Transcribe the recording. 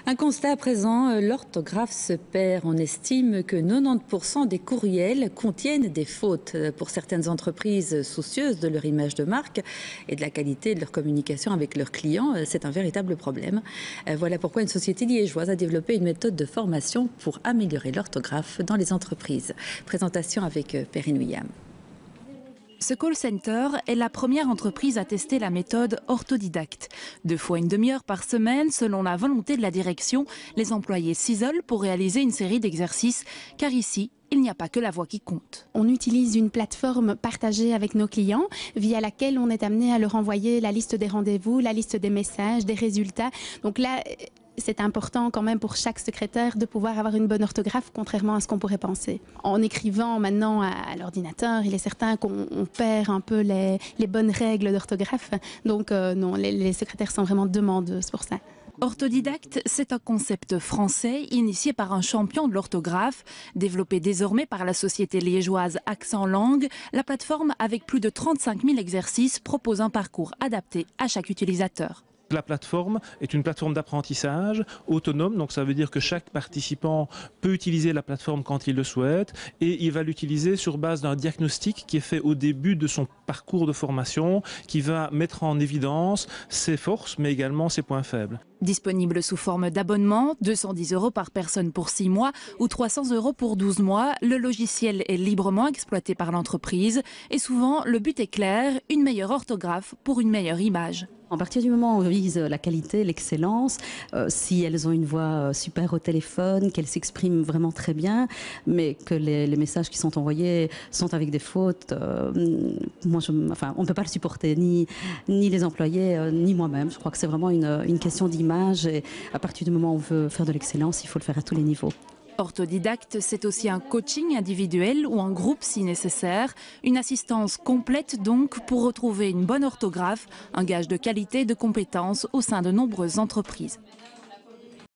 Un constat à présent, l'orthographe se perd. On estime que 90% des courriels contiennent des fautes. Pour certaines entreprises soucieuses de leur image de marque et de la qualité de leur communication avec leurs clients, c'est un véritable problème. Voilà pourquoi une société liégeoise a développé une méthode de formation pour améliorer l'orthographe dans les entreprises. Présentation avec Perrine William. Ce call center est la première entreprise à tester la méthode orthodidacte. 2 fois une demi-heure par semaine, selon la volonté de la direction, les employés s'isolent pour réaliser une série d'exercices, car ici, il n'y a pas que la voix qui compte. On utilise une plateforme partagée avec nos clients via laquelle on est amené à leur envoyer la liste des rendez-vous, la liste des messages, des résultats. Donc là, c'est important quand même pour chaque secrétaire de pouvoir avoir une bonne orthographe, contrairement à ce qu'on pourrait penser. En écrivant maintenant à l'ordinateur, il est certain qu'on perd un peu les bonnes règles d'orthographe. Donc non, les secrétaires sont vraiment demandeuses pour ça. Orthodidacte, c'est un concept français initié par un champion de l'orthographe, développé désormais par la société liégeoise Accent Langue. La plateforme, avec plus de 35 000 exercices, propose un parcours adapté à chaque utilisateur. La plateforme est une plateforme d'apprentissage autonome, donc ça veut dire que chaque participant peut utiliser la plateforme quand il le souhaite et il va l'utiliser sur base d'un diagnostic qui est fait au début de son parcours de formation, qui va mettre en évidence ses forces mais également ses points faibles. Disponible sous forme d'abonnement, 210 € par personne pour 6 mois ou 300 € pour 12 mois, le logiciel est librement exploité par l'entreprise et souvent le but est clair, une meilleure orthographe pour une meilleure image. À partir du moment où on vise la qualité, l'excellence, si elles ont une voix super au téléphone, qu'elles s'expriment vraiment très bien, mais que les messages qui sont envoyés sont avec des fautes, on ne peut pas le supporter, ni les employés, ni moi-même. Je crois que c'est vraiment une question d'image et à partir du moment où on veut faire de l'excellence, il faut le faire à tous les niveaux. Orthodidacte, c'est aussi un coaching individuel ou en groupe si nécessaire. Une assistance complète donc pour retrouver une bonne orthographe, un gage de qualité et de compétences au sein de nombreuses entreprises.